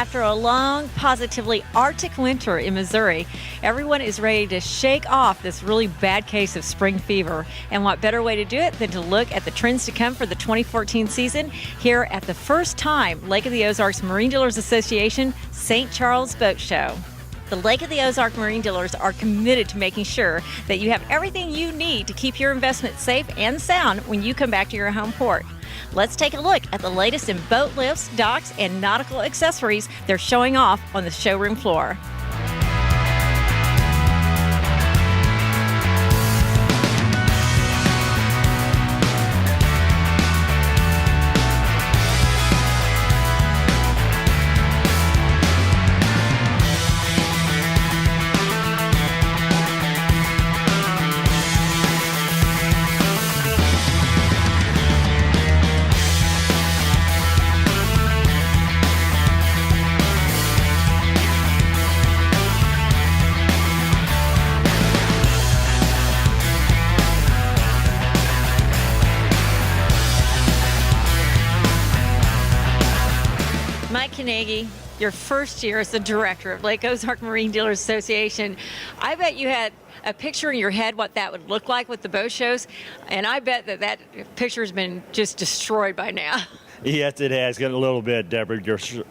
After a long, positively Arctic winter in Missouri, everyone is ready to shake off this really bad case of spring fever. And what better way to do it than to look at the trends to come for the 2014 season here at the first time Lake of the Ozarks Marine Dealers Association St. Charles Boat Show. The Lake of the Ozark Marine Dealers are committed to making sure that you have everything you need to keep your investment safe and sound when you come back to your home port. Let's take a look at the latest in boat lifts, docks, and nautical accessories they're showing off on the showroom floor. Mike Carnegie, your first year as the director of Lake Ozark Marine Dealers Association, I bet you had a picture in your head what that would look like with the boat shows, and I bet that picture has been just destroyed by now. Yes, it has got a little bit, Deborah.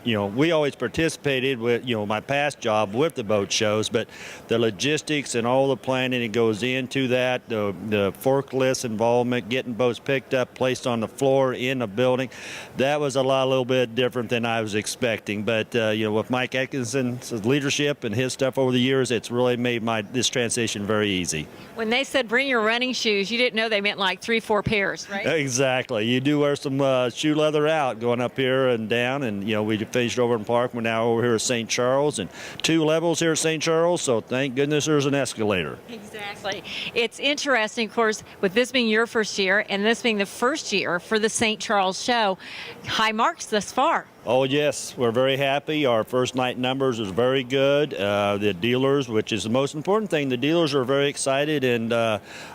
We always participated with, my past job with the boat shows, but the logistics and all the planning that goes into that, the forklifts involvement, getting boats picked up, placed on the floor in the building, that was a little bit different than I was expecting. But with Mike Atkinson's leadership and his stuff over the years, it's really made this transition very easy. When they said bring your running shoes, you didn't know they meant like 3-4 pairs, right? Exactly. You do wear some shoe leather out going up here and down, and we finished over in Park. We're now over here at St. Charles, and 2 levels here at St. Charles, so thank goodness there's an escalator. Exactly. It's interesting, of course, with this being your first year and this being the first year for the St. Charles show. High marks thus far. Oh, yes, we're very happy. Our first night numbers is very good. The dealers, which is the most important thing, the dealers are very excited and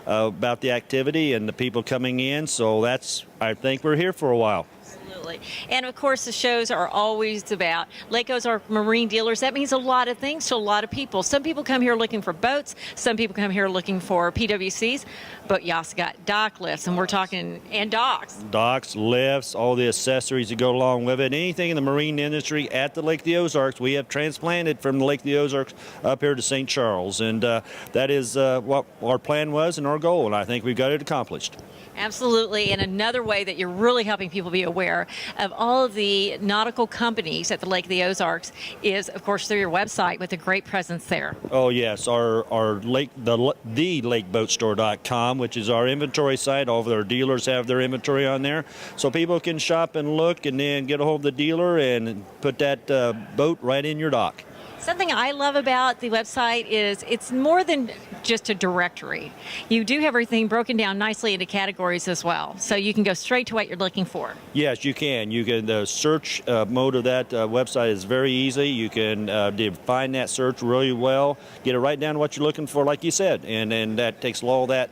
about the activity and the people coming in, so I think we're here for a while. Absolutely. And of course, the shows are always about Lake Ozark Marine Dealers. That means a lot of things to a lot of people. Some people come here looking for boats. Some people come here looking for PWCs. But you also got dock lifts, and we're talking, and docks. Docks, lifts, all the accessories that go along with it. Anything in the marine industry at the Lake of the Ozarks, we have transplanted from the Lake of the Ozarks up here to St. Charles. And that is what our plan was and our goal, and I think we've got it accomplished. Absolutely. And another way that you're really helping people be aware of all of the nautical companies at the Lake of the Ozarks is, of course, through your website with a great presence there. Oh, yes. Our lake, the lakeboatstore.com, which is our inventory site. All of our dealers have their inventory on there. So people can shop and look and then get a hold of the dealer and put that boat right in your dock. Something I love about the website is it's more than just a directory. You do have everything broken down nicely into categories as well, so you can go straight to what you're looking for. Yes, you can. The search mode of that website is very easy. You can define that search really well, get it right down to what you're looking for, like you said, and then that takes all that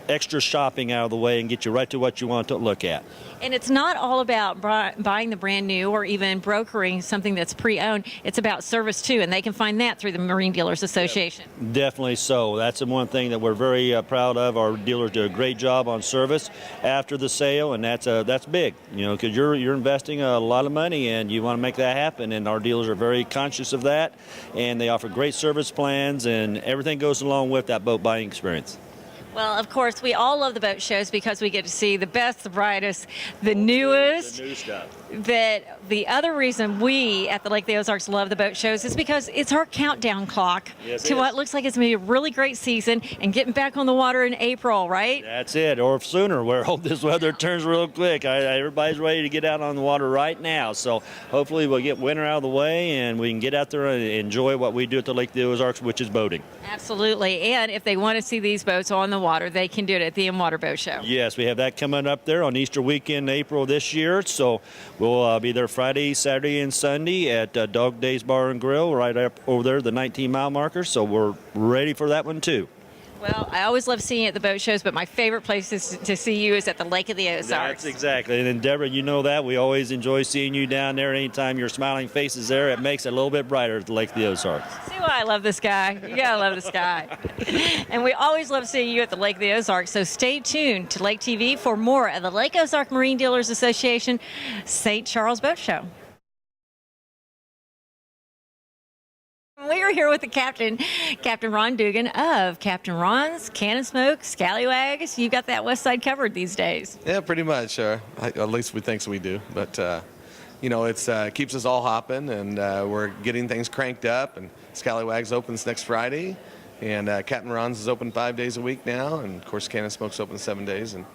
extra shopping out of the way and get you right to what you want to look at. And it's not all about buying the brand new or even brokering something that's pre-owned. It's about service too, and they can find that through the Marine Dealers Association. Definitely so. That's the one thing that we're very proud of. Our dealers do a great job on service after the sale, and that's big, because you're investing a lot of money and you want to make that happen, and our dealers are very conscious of that, and they offer great service plans, and everything goes along with that boat buying experience. Well, of course, we all love the boat shows because we get to see the best, the brightest, the newest. The new stuff. That the other reason we at the Lake of the Ozarks love the boat shows is because it's our countdown clock to what looks like it's going to be a really great season and getting back on the water in April, right? That's it, or sooner. We hope this weather turns real quick. Everybody's ready to get out on the water right now, so hopefully we'll get winter out of the way and we can get out there and enjoy what we do at the Lake of the Ozarks, which is boating. Absolutely, and if they want to see these boats on the water, they can do it at the M-Water Boat Show. Yes, we have that coming up there on Easter weekend, April this year, so we'll be there Friday, Saturday, and Sunday at Dog Days Bar and Grill right up over there, the 19-mile marker, so we're ready for that one too. Well, I always love seeing you at the boat shows, but my favorite place to see you is at the Lake of the Ozarks. That's exactly. And then, Deborah, you know that. We always enjoy seeing you down there. Anytime your smiling face is there, it makes it a little bit brighter at the Lake of the Ozarks. See why I love this guy? You gotta love this guy. And we always love seeing you at the Lake of the Ozarks, so stay tuned to Lake TV for more of the Lake Ozark Marine Dealers Association St. Charles Boat Show. We are here with the captain, Captain Ron Dugan of Captain Ron's Can and Smoke Scallywags. You got that west side covered these days. Yeah, pretty much. At least we think we do. But, it's keeps us all hopping, and we're getting things cranked up. And Scallywags opens next Friday, and Captain Ron's is open 5 days a week now. And, of course, Can and Smoke's open 7 days. And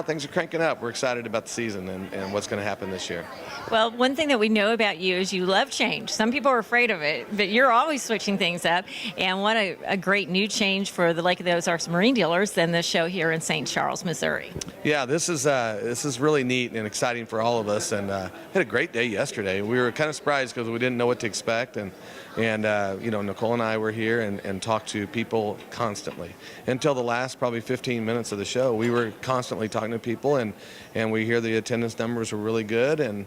things are cranking up. We're excited about the season and what's going to happen this year. Well, one thing that we know about you is you love change. Some people are afraid of it, but you're always switching things up. And what a great new change for the Lake of the Ozarks Marine Dealers than the show here in St. Charles, Missouri. Yeah, this is really neat and exciting for all of us. And had a great day yesterday. We were kind of surprised because we didn't know what to expect. And Nicole and I were here and talked to people constantly. Until the last probably 15 minutes of the show, we were constantly talking to people, and we hear the attendance numbers were really good, and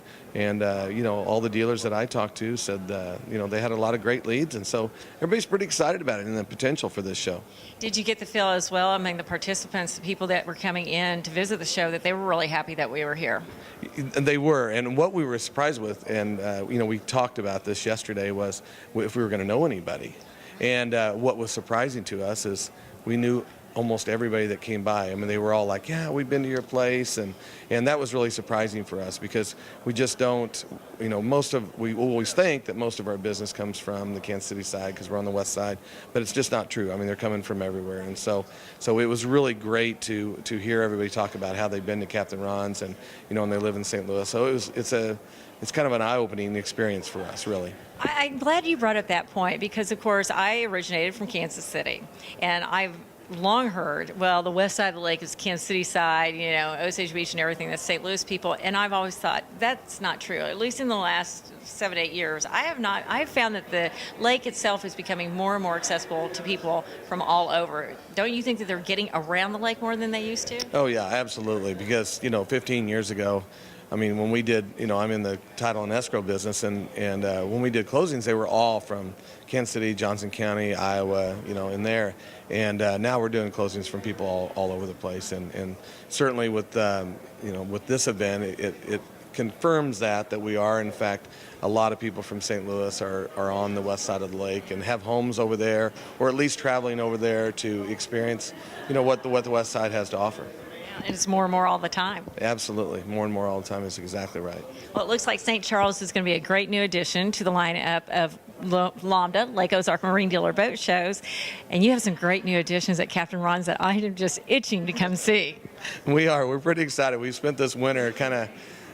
all the dealers that I talked to said they had a lot of great leads, and so everybody's pretty excited about it and the potential for this show. Did you get the feel as well among the participants, the people that were coming in to visit the show, that they were really happy that we were here? And they were, and what we were surprised with, and we talked about this yesterday, was if we were going to know anybody. And what was surprising to us is we knew almost everybody that came by. I mean, they were all like, yeah, we've been to your place. And that was really surprising for us because we just don't, we always think that most of our business comes from the Kansas City side because we're on the west side, but it's just not true. I mean, they're coming from everywhere. And so it was really great to hear everybody talk about how they've been to Captain Ron's and they live in St. Louis. So it's kind of an eye-opening experience for us, really. I'm glad you brought up that point because, of course, I originated from Kansas City, and I've long heard, well, the west side of the lake is Kansas City side, Osage Beach and everything, that's St. Louis people, and I've always thought that's not true. At least in the last 7-8 years, I've found that the lake itself is becoming more and more accessible to people from all over. Don't you think that they're getting around the lake more than they used to? Oh, yeah, absolutely, because, 15 years ago, I mean, when we did, I'm in the title and escrow business, and when we did closings, they were all from Kansas City, Johnson County, Iowa, in there. And now we're doing closings from people all over the place. And certainly with this event, it confirms that we are, in fact, a lot of people from St. Louis are on the west side of the lake and have homes over there, or at least traveling over there to experience, what the west side has to offer. And it's more and more all the time. Absolutely. More and more all the time is exactly right. Well, it looks like St. Charles is going to be a great new addition to the lineup of Lambda, Lake Ozark Marine Dealer Boat Shows. And you have some great new additions at Captain Ron's that I am just itching to come see. We are. We're pretty excited. We've spent this winter kind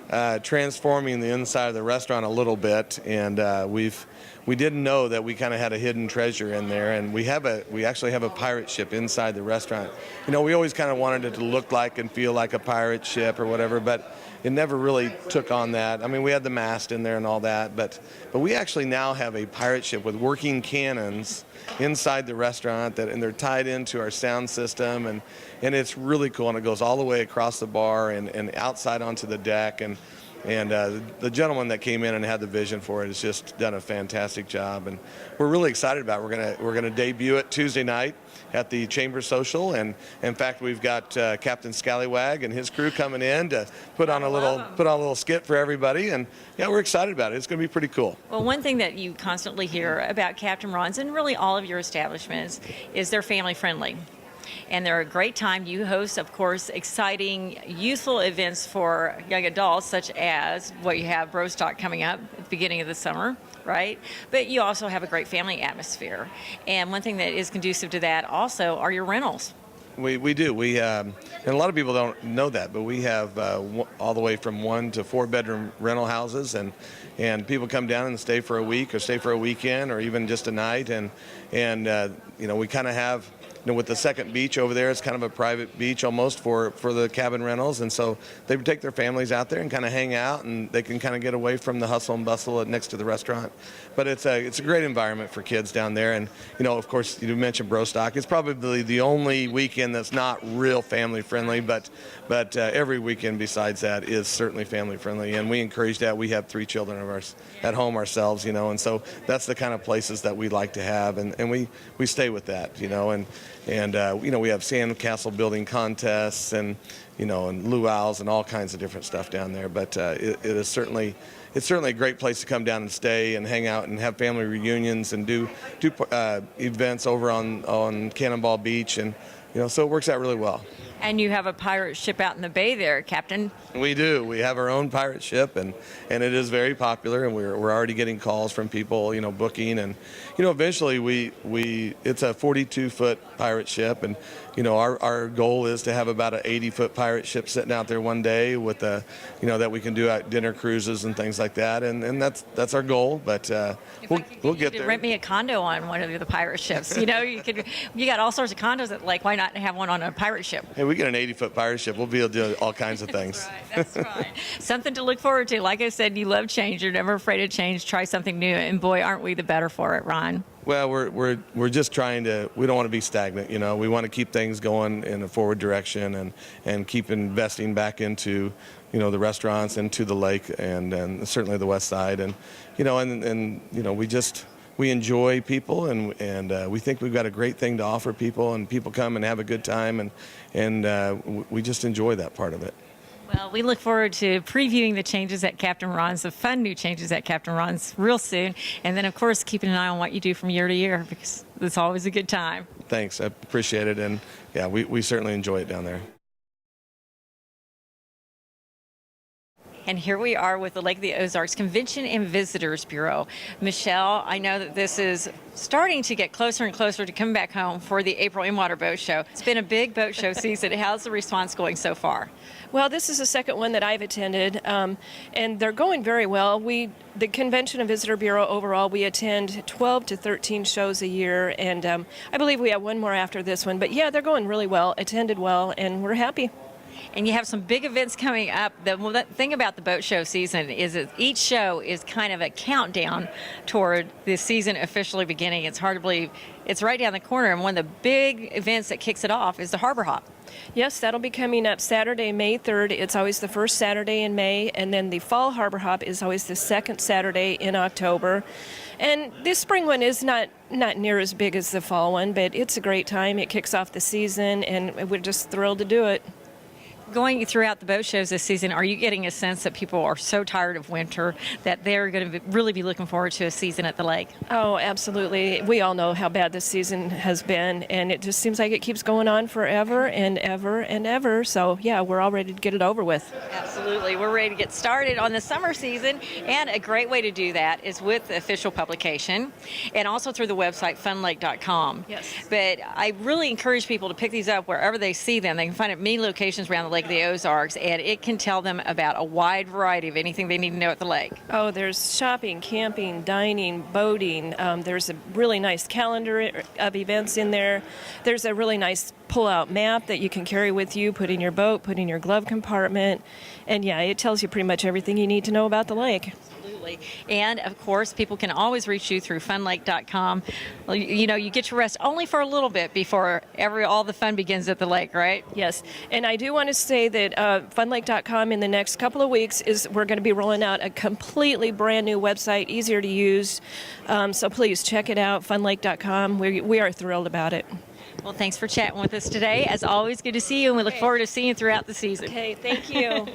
of transforming the inside of the restaurant a little bit, and we didn't know that we kind of had a hidden treasure in there, and we actually have a pirate ship inside the restaurant. We always kind of wanted it to look like and feel like a pirate ship or whatever, but it never really took on that. I mean, we had the mast in there and all that, but we actually now have a pirate ship with working cannons inside the restaurant and they're tied into our sound system, and it's really cool, and it goes all the way across the bar and outside onto the deck, and the gentleman that came in and had the vision for it has just done a fantastic job, and we're really excited about it. We're gonna debut it Tuesday night at the Chamber Social, and in fact we've got Captain Scallywag and his crew coming in to put on a little skit for everybody, and yeah, we're excited about it. It's gonna be pretty cool. Well, one thing that you constantly hear about Captain Ron's and really all of your establishments is they're family friendly. And they're a great time. You host, of course, exciting, youthful events for young adults, such as what you have, Bro Stock, coming up at the beginning of the summer, right? But you also have a great family atmosphere. And one thing that is conducive to that also are your rentals. We do. And a lot of people don't know that, but we have all the way from 1 to 4 bedroom rental houses, and people come down and stay for a week or stay for a weekend or even just a night, and we kind of have with the second beach over there, it's kind of a private beach almost for the cabin rentals, and so they would take their families out there and kind of hang out, and they can kind of get away from the hustle and bustle next to the restaurant. But it's a great environment for kids down there, and of course, you mentioned Brostock. It's probably the only weekend that's not real family friendly, but every weekend besides that is certainly family friendly, and we encourage that. We have 3 children of ours at home ourselves, and so that's the kind of places that we like to have, and we stay with that, and we have sandcastle building contests and and luau's and all kinds of different stuff down there. But it's certainly a great place to come down and stay and hang out and have family reunions and do events over on Cannonball Beach, and so it works out really well. And you have a pirate ship out in the bay there, Captain. We do. We have our own pirate ship, and it is very popular, and we're already getting calls from people, booking, and eventually it's a 42-foot pirate ship, and our goal is to have about an 80-foot pirate ship sitting out there one day with that we can do at dinner cruises and things like that, and that's our goal. But we'll get there. Rent me a condo on one of the pirate ships. You got all sorts of condos at Lake. Why not have one on a pirate ship? Hey, we get an 80-foot pirate ship, we'll be able to do all kinds of things. That's right. Something to look forward to. Like I said, you love change. You're never afraid of change. Try something new, and boy, aren't we the better for it, Ron? Well, we're just trying to. We don't want to be stagnant. We want to keep things going in a forward direction, and keep investing back into the restaurants and to the lake, and certainly the west side, and we enjoy people, and we think we've got a great thing to offer people, and people come and have a good time, and we just enjoy that part of it. Well, we look forward to previewing the changes at Captain Ron's, the fun new changes at Captain Ron's real soon. And then, of course, keeping an eye on what you do from year to year, because it's always a good time. Thanks. I appreciate it. And, yeah, we certainly enjoy it down there. And here we are with the Lake of the Ozarks Convention and Visitors Bureau. Michelle, I know that this is starting to get closer and closer to coming back home for the April in-water boat show. It's been a big boat show season. How's the response going so far? Well, this is the second one that I've attended, and they're going very well. The Convention and Visitor Bureau overall, we attend 12 to 13 shows a year, and I believe we have one more after this one. But yeah, they're going really well, attended well, and we're happy. And you have some big events coming up. The thing about the boat show season is that each show is kind of a countdown toward the season officially beginning. It's hard to believe it's right down the corner, and one of the big events that kicks it off is the Harbor Hop. Yes, that'll be coming up Saturday, May 3rd. It's always the first Saturday in May, and then the Fall Harbor Hop is always the second Saturday in October. And this spring one is not near as big as the fall one, but it's a great time. It kicks off the season, and we're just thrilled to do it. Going throughout the boat shows this season, are you getting a sense that people are so tired of winter that they're going to really be looking forward to a season at the lake? Oh, absolutely. We all know how bad this season has been, and it just seems like it keeps going on forever and ever and ever. So, yeah, we're all ready to get it over with. Absolutely. We're ready to get started on the summer season, and a great way to do that is with the official publication and also through the website funlake.com. Yes. But I really encourage people to pick these up wherever they see them. They can find it at many locations around the lake of the Ozarks, and it can tell them about a wide variety of anything they need to know at the lake. Oh, there's shopping, camping, dining, boating. There's a really nice calendar of events in there. There's a really nice pull-out map that you can carry with you, put in your boat, put in your glove compartment. And yeah, it tells you pretty much everything you need to know about the lake. Absolutely. And, of course, people can always reach you through funlake.com. Well, you get your rest only for a little bit before all the fun begins at the lake, right? Yes. And I do want to say that funlake.com in the next couple of weeks we're going to be rolling out a completely brand new website, easier to use. So please check it out, funlake.com. We are thrilled about it. Well, thanks for chatting with us today. As always, good to see you, and we look forward to seeing you throughout the season. Okay, thank you.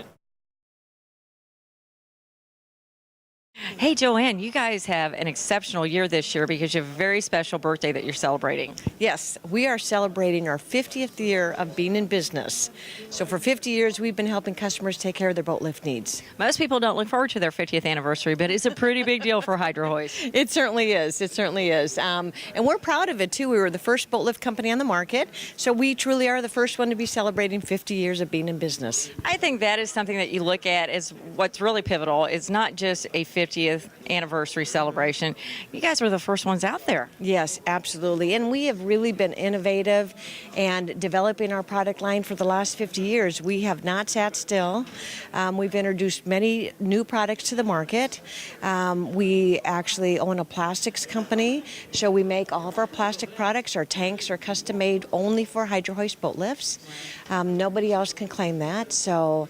Hey, Joanne, you guys have an exceptional year this year because you have a very special birthday that you're celebrating. Yes, we are celebrating our 50th year of being in business. So for 50 years, we've been helping customers take care of their boat lift needs. Most people don't look forward to their 50th anniversary, but it's a pretty big deal for Hydro Hoist. It certainly is. It certainly is. And we're proud of it, too. We were the first boat lift company on the market, so we truly are the first one to be celebrating 50 years of being in business. I think that is something that you look at as what's really pivotal. It's not just a 50th 50th anniversary celebration. You guys were the first ones out there. Yes, absolutely. And we have really been innovative and developing our product line for the last 50 years. We have not sat still. We've introduced many new products to the market. We actually own a plastics company, so we make all of our plastic products. Our tanks are custom made only for Hydro Hoist boat lifts. Nobody else can claim that. So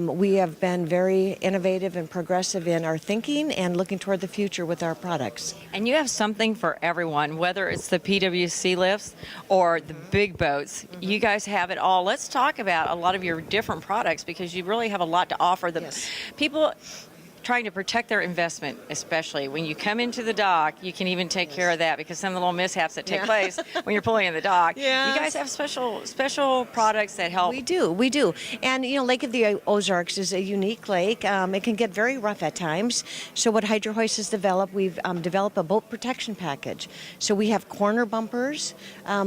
we have been very innovative and progressive in our thinking and looking toward the future with our products. And you have something for everyone, whether it's the PWC lifts or the big boats. You guys have it all. Let's talk about a lot of your different products because you really have a lot to offer. The people trying to protect their investment, especially when you come into the dock, you can even take care of that because some of the little mishaps that take place when you're pulling in the dock. You guys have special products that help. We do. And Lake of the Ozarks is a unique lake. It can get very rough at times. So what Hydro Hoist has developed, we've developed a boat protection package. So we have corner bumpers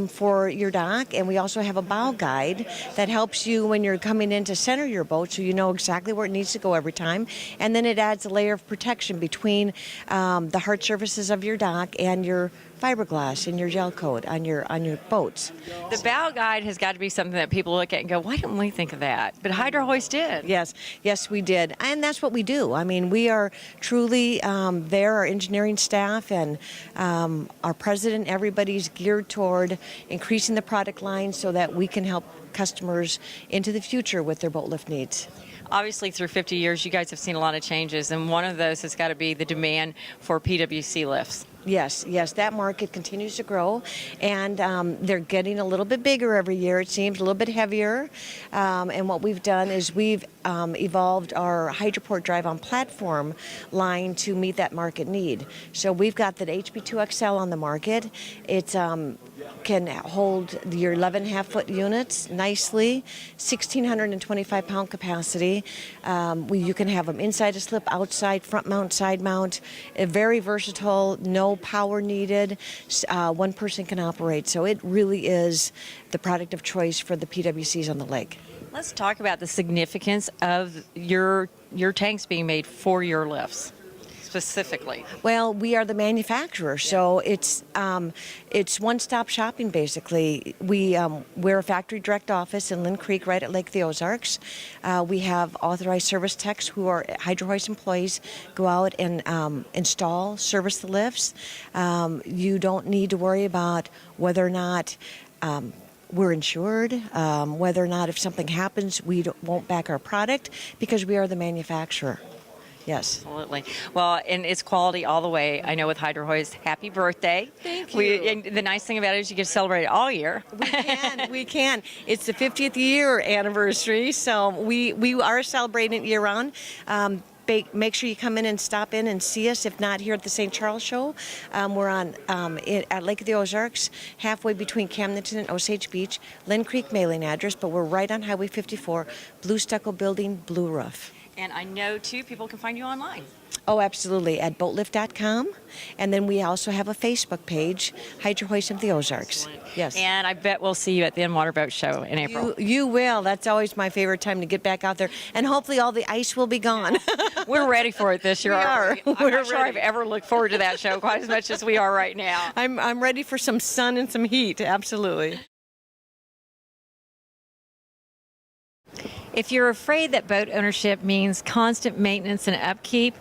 for your dock, and we also have a bow guide that helps you when you're coming in to center your boat, so you know exactly where it needs to go every time. And then it adds a layer of protection between the hard surfaces of your dock and your fiberglass and your gel coat on your boats. The bow guide has got to be something that people look at and go, why didn't we think of that? But Hydro Hoist did. Yes, we did. And that's what we do. I mean, we are truly there, our engineering staff and our president, everybody's geared toward increasing the product line so that we can help customers into the future with their boat lift needs. Obviously, through 50 years, you guys have seen a lot of changes, and one of those has got to be the demand for PWC lifts. Yes, that market continues to grow, and they're getting a little bit bigger every year, it seems, a little bit heavier. And what we've done is we've evolved our Hydroport drive-on platform line to meet that market need. So we've got the HB2XL on the market. It can hold your 11.5-foot units nicely, 1,625-pound capacity. You can have them inside a slip, outside, front mount, side mount. Very versatile, no power needed. One person can operate. So it really is the product of choice for the PWCs on the lake. Let's talk about the significance of your tanks being made for your lifts. Specifically? Well, we are the manufacturer, so it's one-stop shopping basically. We're a factory direct office in Lynn Creek, right at Lake of the Ozarks. We have authorized service techs who are Hydro Hoist employees, go out and install, service the lifts. You don't need to worry about whether or not we're insured, whether or not if something happens, we won't back our product because we are the manufacturer. Yes. Absolutely. Well, and it's quality all the way. I know with Hydro Hoist, happy birthday. Thank you. And the nice thing about it is you get to celebrate it all year. We can. It's the 50th year anniversary, so we are celebrating it year-round. Make sure you come in and stop in and see us, if not here at the St. Charles Show. We're at Lake of the Ozarks, halfway between Camdenton and Osage Beach, Lynn Creek mailing address, but we're right on Highway 54, blue stucco building, blue roof. And I know, too, people can find you online. Oh, absolutely, at boatlift.com. And then we also have a Facebook page, Hydro Hoist of the Ozarks. Yes. And I bet we'll see you at the Inwater Boat Show in April. You will. That's always my favorite time to get back out there. And hopefully all the ice will be gone. We're ready for it this year. We are. I'm not sure I've ever looked forward to that show quite as much as we are right now. I'm ready for some sun and some heat, absolutely. If you're afraid that boat ownership means constant maintenance and upkeep,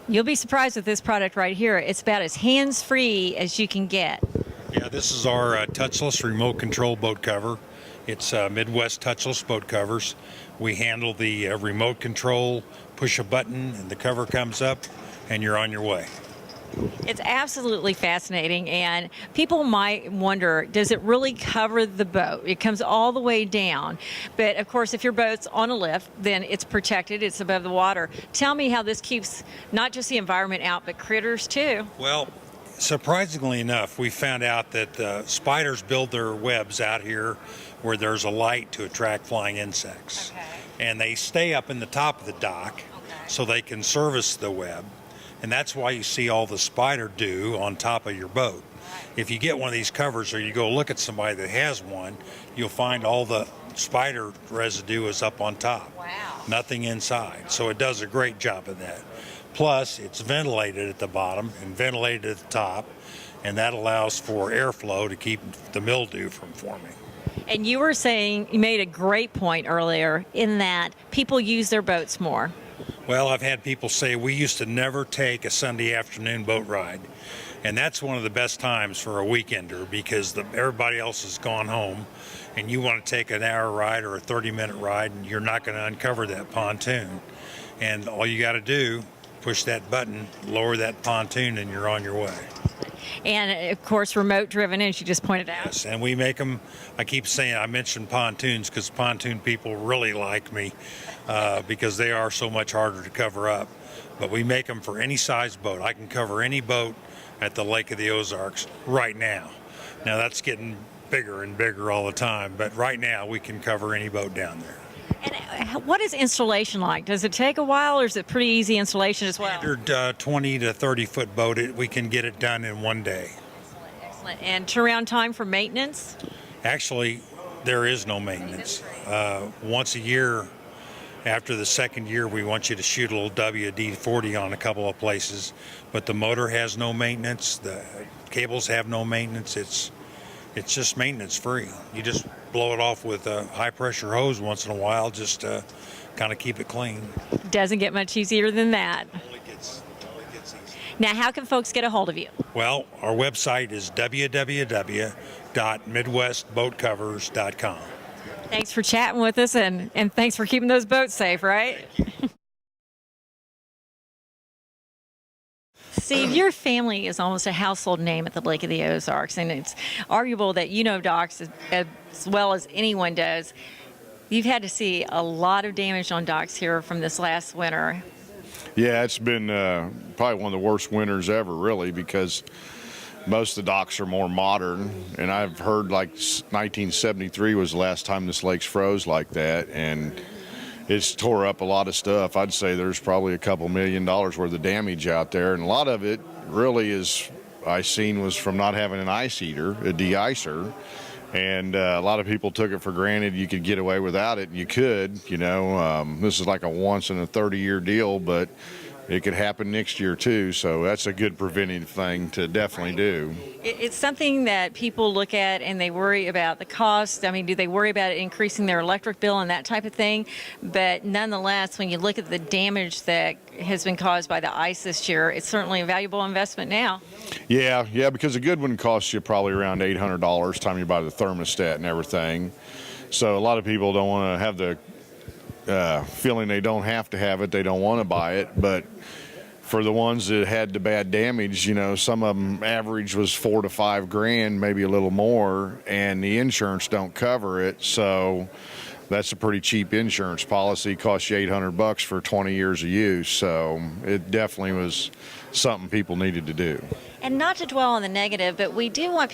you'll be surprised with this product right here. It's about as hands-free as you can get. Yeah, this is our touchless remote control boat cover. It's Midwest touchless boat covers. We handle the remote control, push a button, and the cover comes up, and you're on your way. It's absolutely fascinating, and people might wonder, does it really cover the boat? It comes all the way down. But, of course, if your boat's on a lift, then it's protected. It's above the water. Tell me how this keeps not just the environment out, but critters, too. Well, surprisingly enough, we found out that spiders build their webs out here where there's a light to attract flying insects. Okay. And they stay up in the top of the dock so they can service the web. And that's why you see all the spider dew on top of your boat. If you get one of these covers or you go look at somebody that has one, you'll find all the spider residue is up on top. Wow. Nothing inside. So it does a great job of that. Plus, it's ventilated at the bottom and ventilated at the top, and that allows for airflow to keep the mildew from forming. And you were saying, you made a great point earlier in that people use their boats more. Well, I've had people say we used to never take a Sunday afternoon boat ride. And that's one of the best times for a weekender because everybody else has gone home and you want to take an hour ride or a 30-minute ride and you're not going to uncover that pontoon. And all you got to do, push that button, lower that pontoon, and you're on your way. And of course, remote driven, as you just pointed out. Yes, and we make them, I keep saying, I mentioned pontoons because pontoon people really like me because they are so much harder to cover up. But we make them for any size boat. I can cover any boat at the Lake of the Ozarks right now. Now that's getting bigger and bigger all the time, but right now we can cover any boat down there. And what is installation like? Does it take a while or is it pretty easy installation as well? Standard 20 to 30 foot boat, we can get it done in one day. Excellent. And turnaround time for maintenance? Actually, there is no maintenance. Once a year, after the second year, we want you to shoot a little WD-40 on a couple of places, but the motor has no maintenance, the cables have no maintenance. It's just maintenance free. You just blow it off with a high pressure hose once in a while just to kind of keep it clean. Doesn't get much easier than that. Only gets easier. Now, how can folks get a hold of you? Well, our website is www.midwestboatcovers.com. Thanks for chatting with us and thanks for keeping those boats safe, right? Steve, your family is almost a household name at the Lake of the Ozarks, and it's arguable that you know docks as well as anyone does. You've had to see a lot of damage on docks here from this last winter. Yeah, it's been probably one of the worst winters ever, really, because most of the docks are more modern, and I've heard like 1973 was the last time this lake's froze like that, and it's tore up a lot of stuff. I'd say there's probably a couple $1 million worth of damage out there, and a lot of it really is I seen was from not having an ice heater, a de-icer, and a lot of people took it for granted you could get away without it, and you could, you know. This is like a once in a 30-year deal, but it could happen next year too, so that's a good preventative thing to definitely do. It's something that people look at and they worry about the cost. I mean, do they worry about it increasing their electric bill and that type of thing? But nonetheless, when you look at the damage that has been caused by the ice this year, it's certainly a valuable investment now. Yeah, because a good one costs you probably around $800 time you buy the thermostat and everything. So a lot of people don't want to have the feeling they don't have to have it, they don't want to buy it. But for the ones that had the bad damage, you know, some of them average was $4,000 to $5,000, maybe a little more, and the insurance don't cover it. So that's a pretty cheap insurance policy. Costs you $800 for 20 years of use. So it definitely was something people needed to do. And not to dwell on the negative, but we do want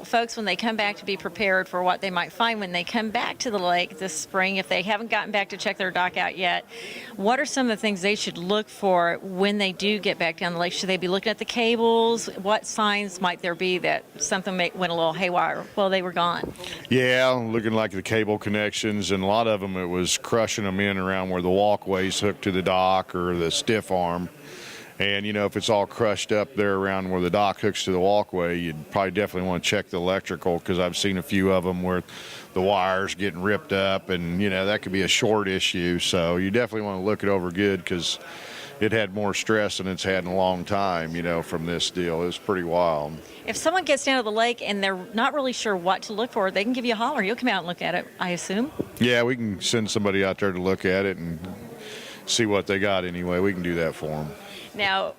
folks, when they come back, to be prepared for what they might find when they come back to the lake this spring. If they haven't gotten back to check their dock out yet, what are some of the things they should look for when they do get back down the lake? Should they be looking at the cables? What signs might there be that something went a little haywire while they were gone? Yeah, looking like the cable connections, and a lot of them it was crushing them in around where the walkways hook to the dock or the stiff arm. And, you know, if it's all crushed up there around where the dock hooks to the walkway, you'd probably definitely want to check the electrical, because I've seen a few of them where the wires getting ripped up, and, you know, that could be a short issue. So you definitely want to look it over good, because it had more stress than it's had in a long time, you know, from this deal. It was pretty wild. If someone gets down to the lake and they're not really sure what to look for, they can give you a holler. You'll come out and look at it, I assume? Yeah, we can send somebody out there to look at it and see what they got anyway. We can do that for them. Now,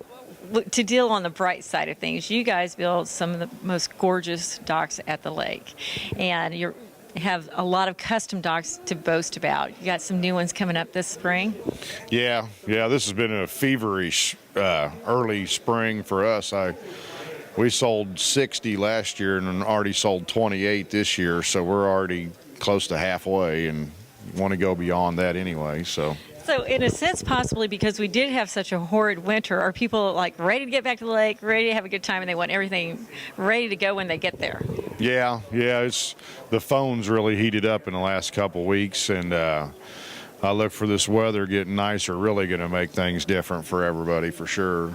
to deal on the bright side of things, you guys build some of the most gorgeous docks at the lake, and you have a lot of custom docks to boast about. You got some new ones coming up this spring? Yeah, this has been a feverish early spring for us. We sold 60 last year and already sold 28 this year, so we're already close to halfway and want to go beyond that anyway. So So in a sense, possibly because we did have such a horrid winter, are people like ready to get back to the lake, ready to have a good time, and they want everything ready to go when they get there? Yeah, it's the phone's really heated up in the last couple weeks, and I look for this weather getting nicer, really going to make things different for everybody for sure.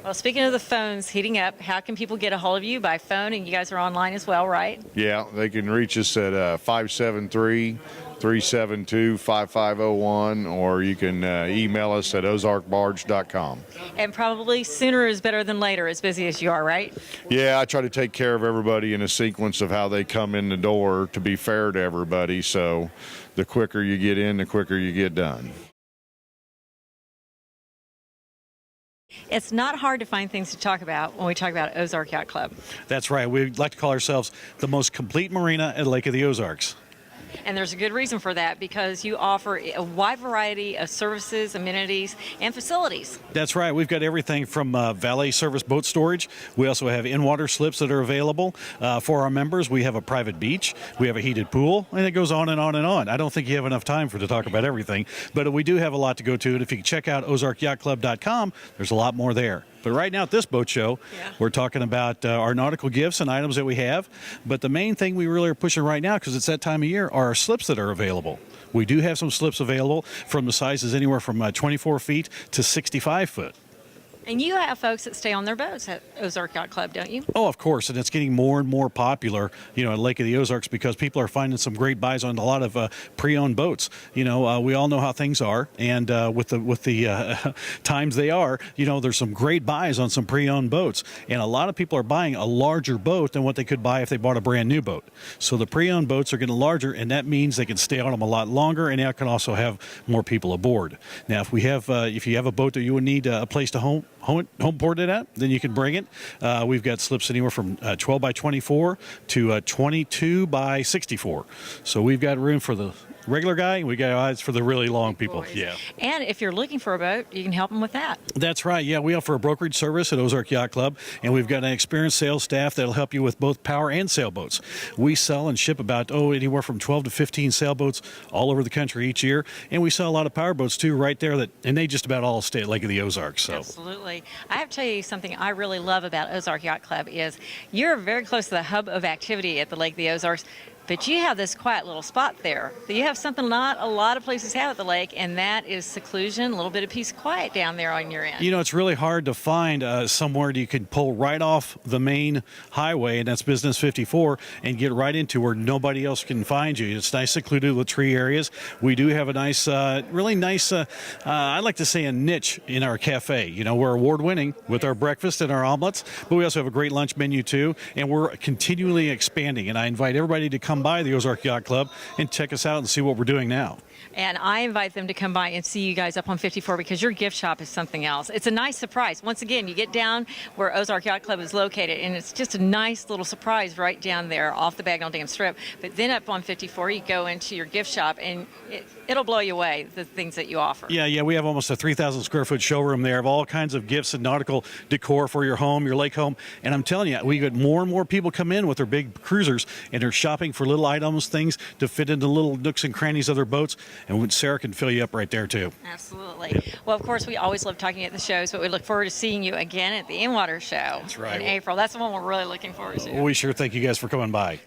Well, speaking of the phones heating up, how can people get a hold of you by phone? And you guys are online as well, right? Yeah, they can reach us at 573-372-5501, or you can email us at ozarkbarge.com. And probably sooner is better than later, as busy as you are, right? Yeah, I try to take care of everybody in a sequence of how they come in the door to be fair to everybody, so the quicker you get in, the quicker you get done. It's not hard to find things to talk about when we talk about Ozark Yacht Club. That's right. We like to call ourselves the most complete marina at Lake of the Ozarks. And there's a good reason for that, because you offer a wide variety of services, amenities, and facilities. That's right. We've got everything from valet service boat storage. We also have in-water slips that are available for our members. We have a private beach. We have a heated pool, and it goes on and on and on. I don't think you have enough time to talk about everything, but we do have a lot to go to. And if you check out ozarkyachtclub.com, there's a lot more there. But right now at this boat show, we're talking about our nautical gifts and items that we have. But the main thing we really are pushing right now, because it's that time of year, are our slips that are available. We do have some slips available from the sizes anywhere from 24 feet to 65 foot. And you have folks that stay on their boats at Ozark Yacht Club, don't you? Oh, of course, and it's getting more and more popular, at Lake of the Ozarks, because people are finding some great buys on a lot of pre-owned boats. We all know how things are, and with the times they are, there's some great buys on some pre-owned boats, and a lot of people are buying a larger boat than what they could buy if they bought a brand new boat. So the pre-owned boats are getting larger, and that means they can stay on them a lot longer, and they can also have more people aboard. Now, if you have a boat that you would need a place to home port it at, then you can bring it. We've got slips anywhere from 12 by 24 to 22 by 64. So we've got room for the regular guy, we got eyes for the really long people. Boys. Yeah. And if you're looking for a boat, you can help them with that. That's right. Yeah, we offer a brokerage service at Ozark Yacht Club, and we've got an experienced sales staff that'll help you with both power and sailboats. We sell and ship about anywhere from 12 to 15 sailboats all over the country each year, and we sell a lot of power boats too right there, and they just about all stay at Lake of the Ozarks. So. Absolutely. I have to tell you something I really love about Ozark Yacht Club is you're very close to the hub of activity at the Lake of the Ozarks. But you have this quiet little spot there. You have something not a lot of places have at the lake, and that is seclusion, a little bit of peace and quiet down there on your end. It's really hard to find somewhere that you can pull right off the main highway, and that's Business 54, and get right into where nobody else can find you. It's nice secluded with tree areas. We do have a nice, really nice, I'd like to say a niche in our cafe. We're award-winning with our breakfast and our omelets, but we also have a great lunch menu too, and we're continually expanding, and I invite everybody to come by the Ozark Yacht Club and check us out and see what we're doing now. And I invite them to come by and see you guys up on 54, because your gift shop is something else. It's a nice surprise. Once again, you get down where Ozark Yacht Club is located, and it's just a nice little surprise right down there off the Bagnell Dam Strip. But then up on 54, you go into your gift shop, and it'll blow you away, the things that you offer. Yeah, we have almost a 3,000 square foot showroom there of all kinds of gifts and nautical decor for your home, your lake home. And I'm telling you, we get more and more people come in with their big cruisers, and they're shopping for little items, things to fit into little nooks and crannies of their boats. And Sarah can fill you up right there too. Absolutely. Yeah. Well, of course, we always love talking at the shows, but we look forward to seeing you again at the In-Water Show. That's right. In April. That's the one we're really looking forward to. We sure thank you guys for coming by.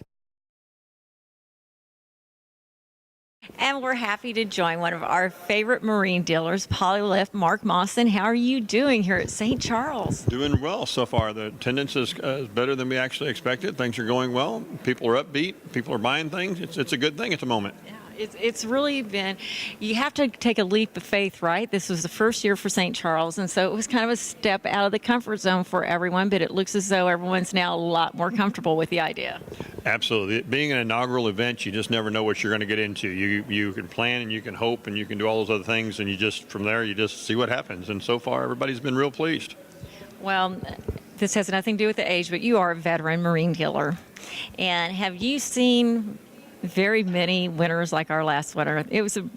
And we're happy to join one of our favorite marine dealers, Polylift, Mark Mawson. How are you doing here at St. Charles? Doing well so far. The attendance is better than we actually expected. Things are going well. People are upbeat. People are buying things. It's a good thing at the moment. Yeah. It's really been, you have to take a leap of faith, right? This was the first year for St. Charles, and so it was kind of a step out of the comfort zone for everyone, but it looks as though everyone's now a lot more comfortable with the idea. Absolutely. Being an inaugural event, you just never know what you're going to get into. You can plan and you can hope and you can do all those other things, and from there you just see what happens. And so far, everybody's been real pleased. Well, this has nothing to do with the age, but you are a veteran marine dealer. And have you seen very many winters like our last winter.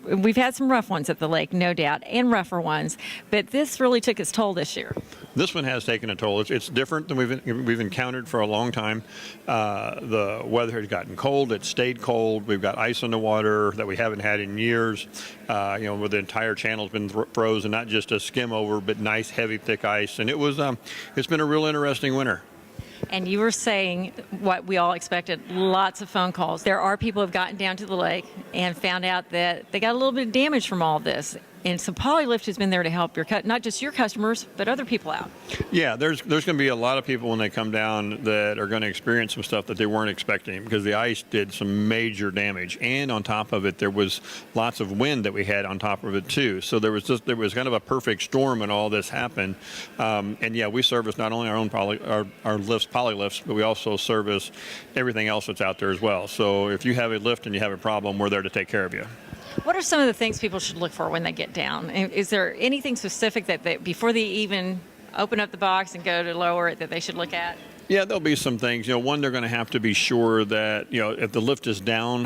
We've had some rough ones at the lake, no doubt, and rougher ones, but this really took its toll this year. This one has taken a toll. It's different than we've encountered for a long time. The weather has gotten cold. It's stayed cold. We've got ice in the water that we haven't had in years. Where the entire channel's been frozen, not just a skim over, but nice, heavy, thick ice. And it's been a real interesting winter. And you were saying what we all expected, lots of phone calls. There are people who have gotten down to the lake and found out that they got a little bit of damage from all of this. And so Polylift has been there to help not just your customers, but other people out. Yeah, there's going to be a lot of people when they come down that are going to experience some stuff that they weren't expecting, because the ice did some major damage. And on top of it, there was lots of wind that we had on top of it too. So there was kind of a perfect storm when all this happened. And yeah, we service not only our own our lifts, Polylifts, but we also service everything else that's out there as well. So if you have a lift and you have a problem, we're there to take care of you. What are some of the things people should look for when they get down? Is there anything specific that before they even open up the box and go to lower it that they should look at? Yeah, there'll be some things. One, they're going to have to be sure that, if the lift is down,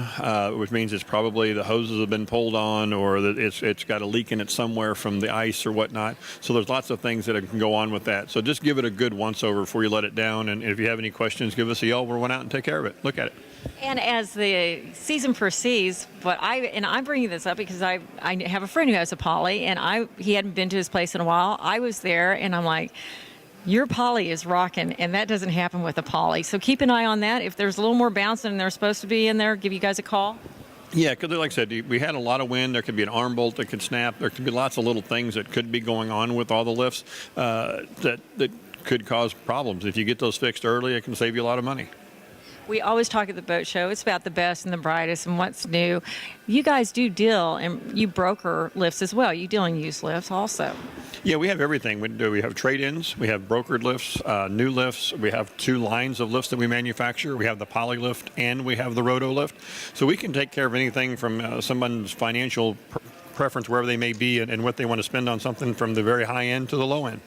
which means it's probably the hoses have been pulled on, or that it's got a leak in it somewhere from the ice or whatnot. So there's lots of things that can go on with that. So just give it a good once-over before you let it down. And if you have any questions, give us a yell. We'll run out and take care of it. Look at it. And as the season proceeds, I'm bringing this up because I have a friend who has a Poly, and he hadn't been to his place in a while. I was there, and I'm like, your Poly is rocking, and that doesn't happen with a Poly. So keep an eye on that. If there's a little more bounce than they're supposed to be in there, give you guys a call. Yeah, because like I said, we had a lot of wind. There could be an arm bolt that could snap. There could be lots of little things that could be going on with all the lifts that could cause problems. If you get those fixed early, it can save you a lot of money. We always talk at the boat show. It's about the best and the brightest and what's new. You guys do deal, and you broker lifts as well. You deal in used lifts also. Yeah, we have everything. We have trade-ins. We have brokered lifts, new lifts. We have 2 lines of lifts that we manufacture. We have the Poly lift and we have the Roto lift. So we can take care of anything from someone's financial preference, wherever they may be, and what they want to spend on something, from the very high end to the low end.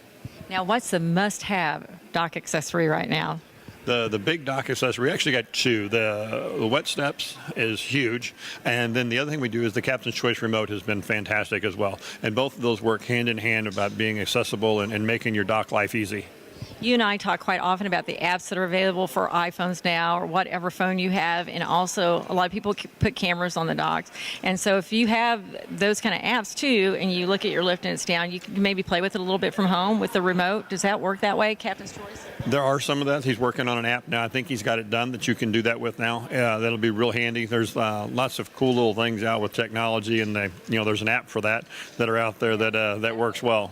Now, what's the must-have dock accessory right now? The big dock accessory, we actually got 2. The wet steps is huge, and then the other thing we do is the Captain's Choice remote has been fantastic as well. And both of those work hand in hand about being accessible and making your dock life easy. You and I talk quite often about the apps that are available for iPhones now, or whatever phone you have, and also a lot of people put cameras on the docks. And so if you have those kind of apps too, and you look at your lift and it's down, you can maybe play with it a little bit from home with the remote. Does that work that way, Captain's Choice? There are some of that. He's working on an app now. I think he's got it done that you can do that with now. That'll be real handy. There's lots of cool little things out with technology, and there's an app for that are out there that works well.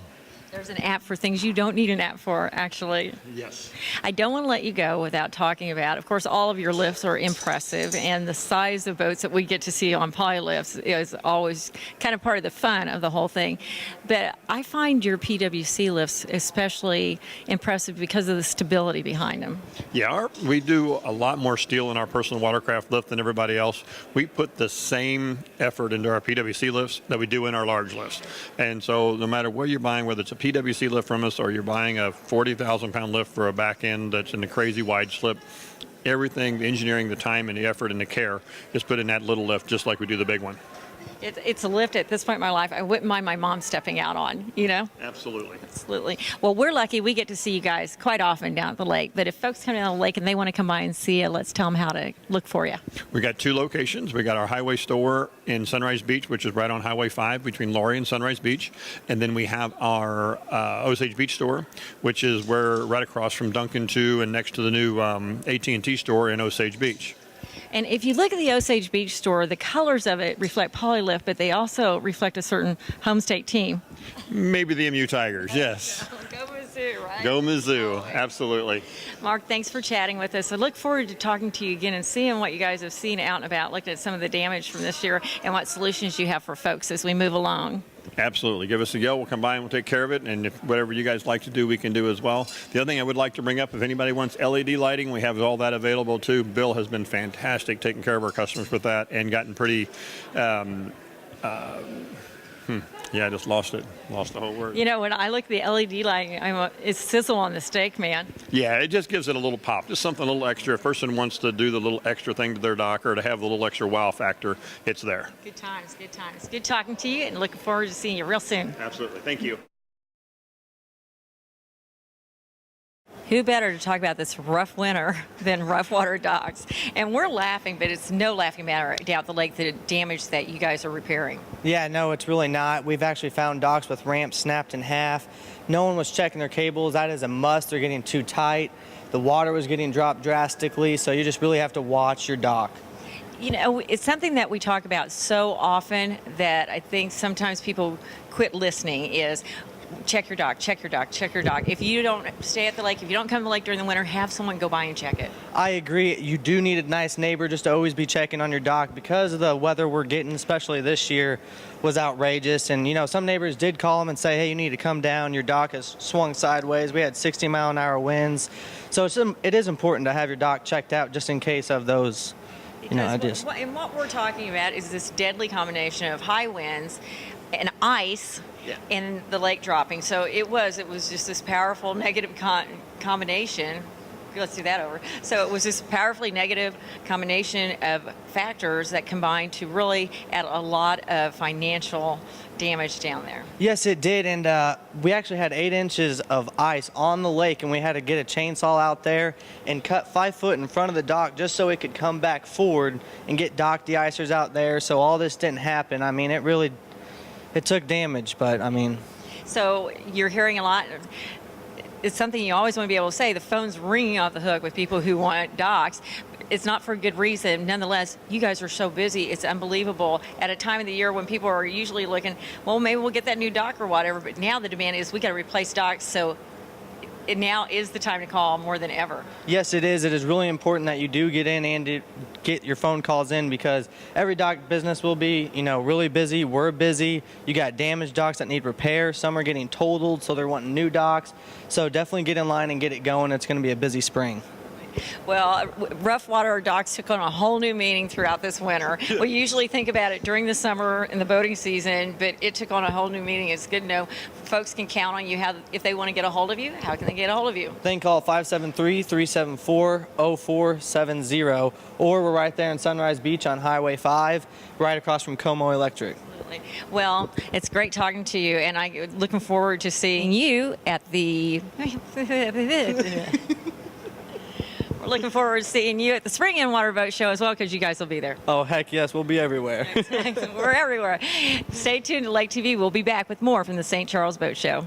There's an app for things you don't need an app for, actually. Yes. I don't want to let you go without talking about, of course, all of your lifts are impressive, and the size of boats that we get to see on Polylifts is always kind of part of the fun of the whole thing. But I find your PWC lifts especially impressive because of the stability behind them. Yeah, we do a lot more steel in our personal watercraft lift than everybody else. We put the same effort into our PWC lifts that we do in our large lifts. And so no matter where you're buying, whether it's a PWC lift from us or you're buying a 40,000-pound lift for a back end that's in a crazy wide slip, everything, the engineering, the time, and the effort and the care is put in that little lift, just like we do the big one. It's a lift at this point in my life I wouldn't mind my mom stepping out on, Absolutely. Absolutely. Well, we're lucky we get to see you guys quite often down at the lake. But if folks come down the lake and they want to come by and see you, let's tell them how to look for you. We got 2 locations. We got our highway store in Sunrise Beach, which is right on Highway 5 between Laurie and Sunrise Beach. And then we have our Osage Beach store, which is right across from Duncan 2 and next to the new AT&T store in Osage Beach. And if you look at the Osage Beach store, the colors of it reflect Polylift, but they also reflect a certain home state team. Maybe the MU Tigers, yes. Go Mizzou, right? Go Mizzou, absolutely. Mark, thanks for chatting with us. I look forward to talking to you again and seeing what you guys have seen out and about, looking at some of the damage from this year and what solutions you have for folks as we move along. Absolutely. Give us a yell. We'll come by and we'll take care of it. And if whatever you guys like to do, we can do as well. The other thing I would like to bring up, if anybody wants LED lighting, we have all that available too. Bill has been fantastic taking care of our customers with that and gotten pretty Yeah, I just lost it. Lost the whole word. You know, when I look at the LED lighting, it's sizzle on the steak, man. Yeah, it just gives it a little pop, just something a little extra. If a person wants to do the little extra thing to their dock or to have the little extra wow factor, it's there. Good times, good times. Good talking to you, and looking forward to seeing you real soon. Absolutely. Thank you. Who better to talk about this rough winter than Rough Water Docks? And we're laughing, but it's no laughing matter down at the lake, the damage that you guys are repairing. Yeah, no, it's really not. We've actually found docks with ramps snapped in half. No one was checking their cables. That is a must. They're getting too tight. The water was getting dropped drastically, so you just really have to watch your dock. You know, it's something that we talk about so often that I think sometimes people quit listening is check your dock, check your dock, check your dock. If you don't stay at the lake, if you don't come to the lake during the winter, have someone go by and check it. I agree. You do need a nice neighbor just to always be checking on your dock because of the weather we're getting, especially this year, was outrageous. And, you know, some neighbors did call them and say, hey, you need to come down. Your dock has swung sideways. We had 60-mile-an-hour winds. So it is important to have your dock checked out just in case of those, And what we're talking about is this deadly combination of high winds and ice and the lake dropping. So it was just this powerful negative combination. Let's do that over. So it was this powerfully negative combination of factors that combined to really add a lot of financial damage down there. Yes, it did. And we actually had 8 inches of ice on the lake, and we had to get a chainsaw out there and cut 5 foot in front of the dock just so it could come back forward and get dock de-icers out there. So all this didn't happen. I mean, it took damage, but I mean. So you're hearing a lot. It's something you always want to be able to say. The phone's ringing off the hook with people who want docks. It's not for a good reason. Nonetheless, you guys are so busy. It's unbelievable at a time of the year when people are usually looking, well, maybe we'll get that new dock or whatever. But now the demand is we got to replace docks. So it now is the time to call more than ever. Yes, it is. It is really important that you do get in and to get your phone calls in because every dock business will be, really busy. We're busy. You got damaged docks that need repair. Some are getting totaled, so they're wanting new docks. So definitely get in line and get it going. It's going to be a busy spring. Well, rough water docks took on a whole new meaning throughout this winter. We usually think about it during the summer in the boating season, but it took on a whole new meaning. It's good to know folks can count on you if they want to get a hold of you. How can they get a hold of you? They can call 573-374-0470, or we're right there in Sunrise Beach on Highway 5, right across from Como Electric. Absolutely. Well, it's great talking to you, and I'm looking forward to seeing you at the... We're looking forward to seeing you at the Spring and Water Boat Show as well, because you guys will be there. Oh, heck yes, we'll be everywhere. We're everywhere. Stay tuned to Lake TV. We'll be back with more from the St. Charles Boat Show.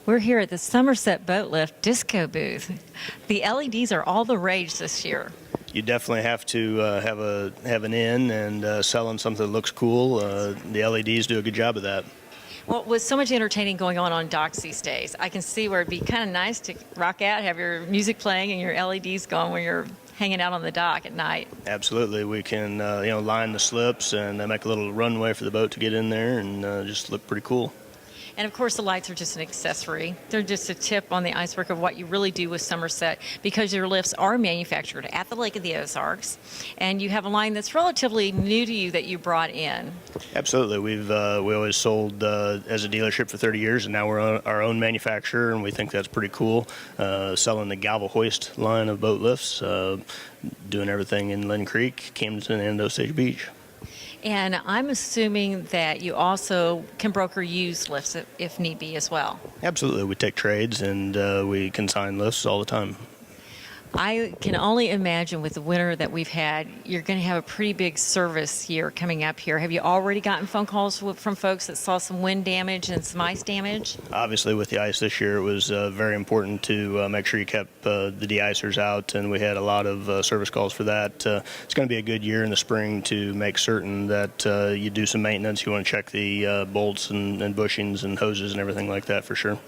We're here at the Somerset Boat Lift Disco booth. The LEDs are all the rage this year. You definitely have to have an in and selling something that looks cool. The LEDs do a good job of that. Well, with so much entertaining going on docks these days, I can see where it'd be kind of nice to rock out, have your music playing and your LEDs going when you're hanging out on the dock at night. Absolutely. We can, line the slips and make a little runway for the boat to get in there and just look pretty cool. And of course, the lights are just an accessory. They're just a tip on the iceberg of what you really do with Somerset, because your lifts are manufactured at the Lake of the Ozarks, and you have a line that's relatively new to you that you brought in. Absolutely. We always sold as a dealership for 30 years, and now we're our own manufacturer, and we think that's pretty cool. Selling the Galva Hoist line of boat lifts, doing everything in Lynn Creek, Camden, and Osage Beach. And I'm assuming that you also can broker used lifts if need be as well. Absolutely. We take trades and we consign lifts all the time. I can only imagine with the winter that we've had, you're going to have a pretty big service year coming up here. Have you already gotten phone calls from folks that saw some wind damage and some ice damage? Obviously, with the ice this year, it was very important to make sure you kept the de-icers out, and we had a lot of service calls for that. It's going to be a good year in the spring to make certain that you do some maintenance. You want to check the bolts and bushings and hoses and everything like that for sure.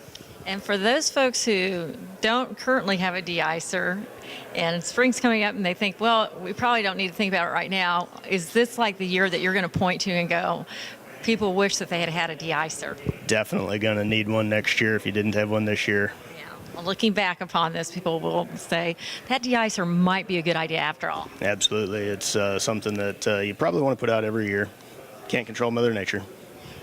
And for those folks who don't currently have a de-icer and spring's coming up and they think, well, we probably don't need to think about it right now, is this like the year that you're going to point to and go, people wish that they had had a de-icer? Definitely going to need one next year if you didn't have one this year. Looking back upon this, people will say that de-icer might be a good idea after all. Absolutely. It's something that you probably want to put out every year. Can't control Mother Nature.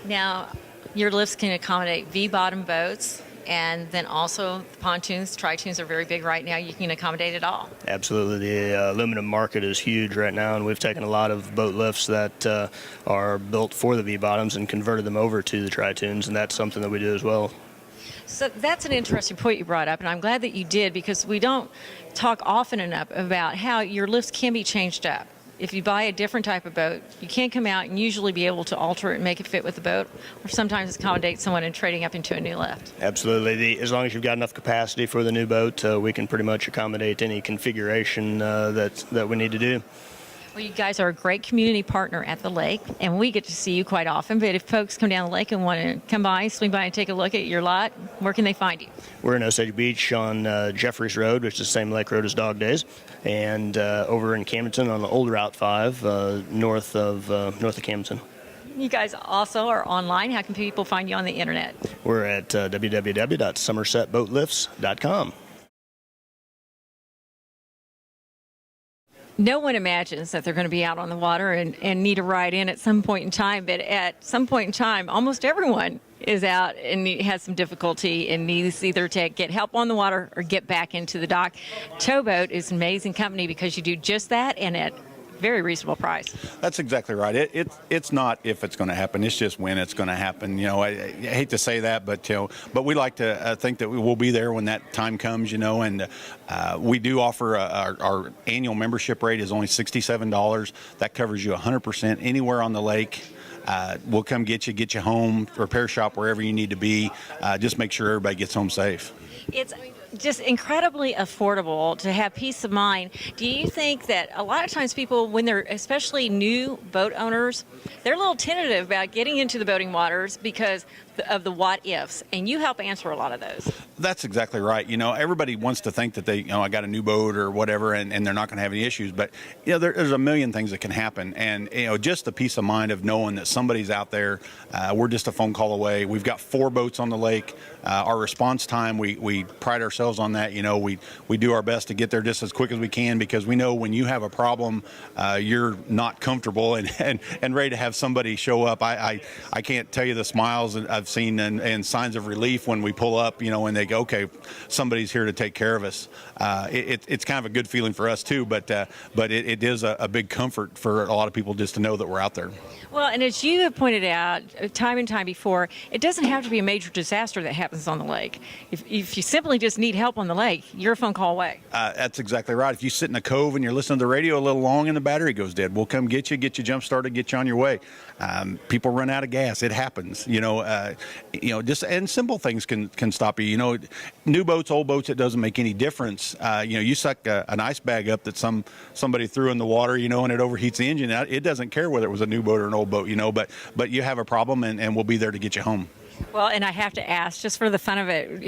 Now, your lifts can accommodate V-bottom boats, and then also pontoons, tri-toons are very big right now. You can accommodate it all. Absolutely. The aluminum market is huge right now, and we've taken a lot of boat lifts that are built for the V-bottoms and converted them over to the tri-toons, and that's something that we do as well. So that's an interesting point you brought up, and I'm glad that you did, because we don't talk often enough about how your lifts can be changed up. If you buy a different type of boat, you can come out and usually be able to alter it and make it fit with the boat, or sometimes accommodate someone in trading up into a new lift. Absolutely. As long as you've got enough capacity for the new boat, we can pretty much accommodate any configuration that we need to do. Well, you guys are a great community partner at the lake, and we get to see you quite often. But if folks come down the lake and want to come by, swing by and take a look at your lot, where can they find you? We're in Osage Beach on Jeffries Road, which is the same lake road as Dog Days, and over in Camdenton on the old Route 5, north of Camdenton. You guys also are online. How can people find you on the internet? We're at www.somersetboatlifts.com. No one imagines that they're going to be out on the water and need a ride in at some point in time, but at some point in time, almost everyone is out and has some difficulty and needs either to get help on the water or get back into the dock. Towboat is an amazing company because you do just that, and at very reasonable price. That's exactly right. It's not if it's going to happen. It's just when it's going to happen. You know, I hate to say that, but but we like to think that we will be there when that time comes. You know, and we do offer our annual membership rate is only $67. That covers you 100% anywhere on the lake. We'll come get you home, repair shop wherever you need to be. Just make sure everybody gets home safe. It's just incredibly affordable to have peace of mind. Do you think that a lot of times people, when they're especially new boat owners, they're a little tentative about getting into the boating waters because of the what ifs, and you help answer a lot of those? That's exactly right. You know, everybody wants to think that they, I got a new boat or whatever, and they're not going to have any issues. But, there's a million things that can happen. And, just the peace of mind of knowing that somebody's out there. We're just a phone call away. We've got 4 boats on the lake. Our response time, we pride ourselves on that. We do our best to get there just as quick as we can, because we know when you have a problem, you're not comfortable and ready to have somebody show up. I can't tell you the smiles I've seen and signs of relief when we pull up, and they go, okay, somebody's here to take care of us. It's kind of a good feeling for us too, but it is a big comfort for a lot of people just to know that we're out there. Well, and as you have pointed out time and time before, it doesn't have to be a major disaster that happens on the lake. If you simply just need help on the lake, you're a phone call away. That's exactly right. If you sit in a cove and you're listening to the radio a little long and the battery goes dead, we'll come get you jump started, get you on your way. People run out of gas. It happens. Just and simple things can stop you. New boats, old boats, it doesn't make any difference. You suck an ice bag up that somebody threw in the water, and it overheats the engine. It doesn't care whether it was a new boat or an old boat, but you have a problem and we'll be there to get you home. Well, and I have to ask, just for the fun of it,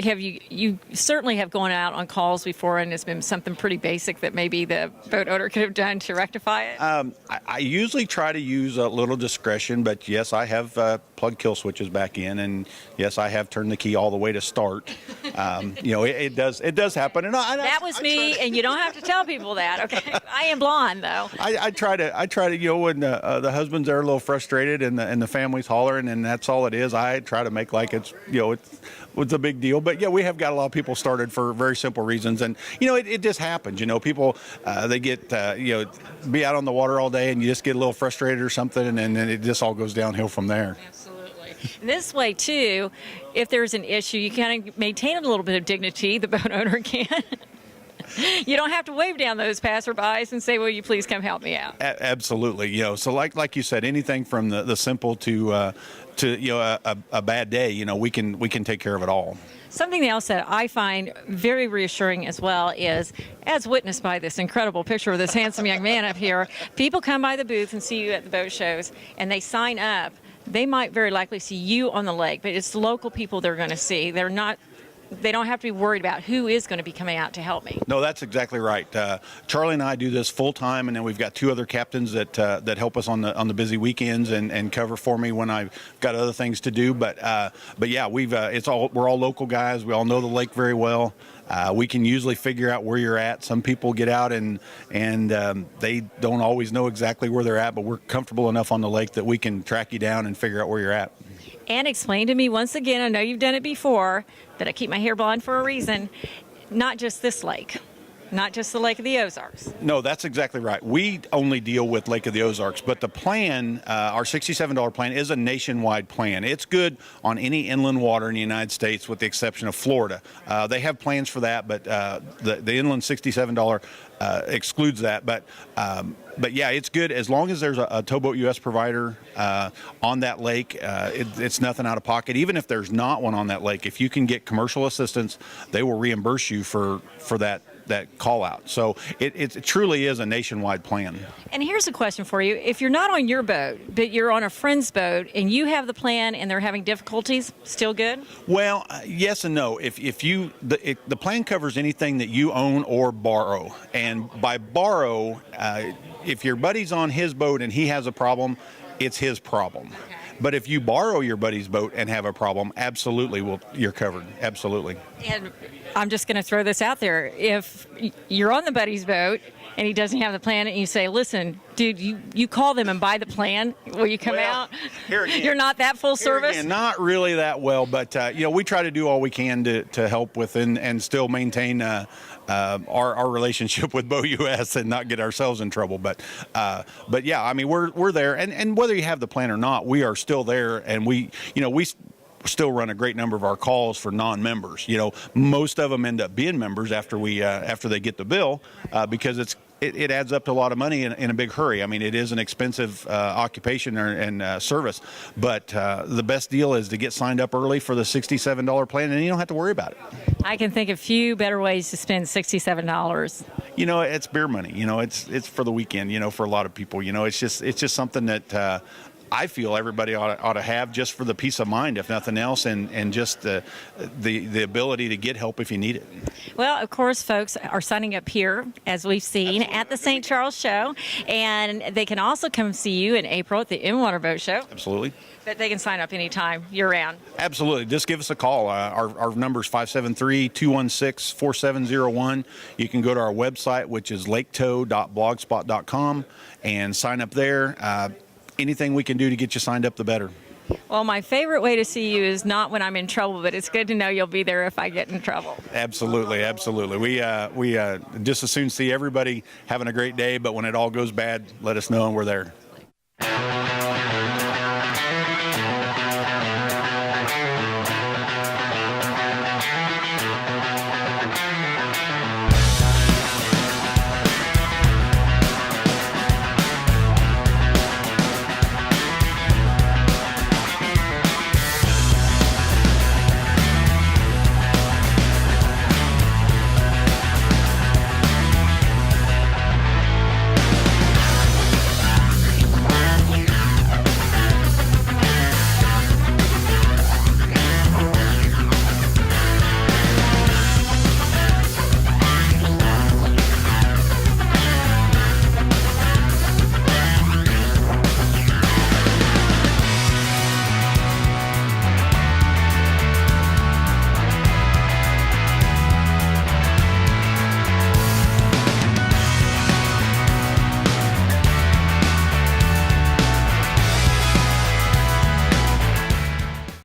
you certainly have gone out on calls before, and it's been something pretty basic that maybe the boat owner could have done to rectify it? I usually try to use a little discretion, but yes, I have plugged kill switches back in, and yes, I have turned the key all the way to start. It does happen. And that was me, and you don't have to tell people that, okay? I am blonde, though. I try to, when the husbands are a little frustrated and the family's hollering, and that's all it is, I try to make like it's a big deal. But yeah, we have got a lot of people started for very simple reasons, and it just happens. People they get be out on the water all day, and you just get a little frustrated or something, and then it just all goes downhill from there. Absolutely. This way too, if there's an issue, you kind of maintain a little bit of dignity. The boat owner can. You don't have to wave down those passerbys and say, "Will you please come help me out?" Absolutely. So like you said, anything from the simple to a bad day, we can take care of it all. Something else that I find very reassuring as well is, as witnessed by this incredible picture of this handsome young man up here, people come by the booth and see you at the boat shows, and they sign up. They might very likely see you on the lake, but it's the local people they're going to see. They're not they don't have to be worried about who is going to be coming out to help me. No, that's exactly right. Charlie and I do this full time, and then we've got 2 other captains that help us on the busy weekends and cover for me when I've got other things to do. But yeah, we're all local guys. We all know the lake very well. We can usually figure out where you're at. Some people get out and they don't always know exactly where they're at, but we're comfortable enough on the lake that we can track you down and figure out where you're at. And explain to me once again, I know you've done it before, but I keep my hair blonde for a reason, not just this lake. Not just the Lake of the Ozarks. No, that's exactly right. We only deal with Lake of the Ozarks, but the plan, our $67 plan, is a nationwide plan. It's good on any inland water in the United States with the exception of Florida. They have plans for that, but the inland $67 excludes that. But yeah, it's good as long as there's a Towboat US provider on that lake. It's nothing out of pocket. Even if there's not one on that lake, if you can get commercial assistance, they will reimburse you for that call out. So it truly is a nationwide plan. And here's a question for you. If you're not on your boat, but you're on a friend's boat and you have the plan and they're having difficulties, still good? Well, yes and no. If the plan covers anything that you own or borrow. And by borrow, if your buddy's on his boat and he has a problem, it's his problem. Okay. But if you borrow your buddy's boat and have a problem, absolutely, you're covered. Absolutely. And I'm just going to throw this out there. If you're on the buddy's boat and he doesn't have the plan and you say, listen, dude, you call them and buy the plan, will you come out? You're not that full service? Again, not really that well, but we try to do all we can to help with and still maintain our relationship with Boat US and not get ourselves in trouble. But yeah, I mean, we're there, and whether you have the plan or not, we are still there, and we still run a great number of our calls for non-members. Most of them end up being members after they get the bill because it adds up to a lot of money in a big hurry. I mean, it is an expensive occupation and service, but the best deal is to get signed up early for the $67 plan, and you don't have to worry about it. I can think of few better ways to spend $67. It's beer money. It's for the weekend. For a lot of people. It's just something that I feel everybody ought to have, just for the peace of mind, if nothing else, and just the ability to get help if you need it. Well, of course, folks are signing up here, as we've seen, at the St. Charles Show, and they can also come see you in April at the In-Water Boat Show. Absolutely. But they can sign up anytime, year-round. Absolutely. Just give us a call. Our number is 573-216-4701. You can go to our website, which is laketow.blogspot.com, and sign up there. Anything we can do to get you signed up, the better. Well, my favorite way to see you is not when I'm in trouble, but it's good to know you'll be there if I get in trouble. Absolutely, absolutely. We just as soon see everybody having a great day, but when it all goes bad, let us know and we're there.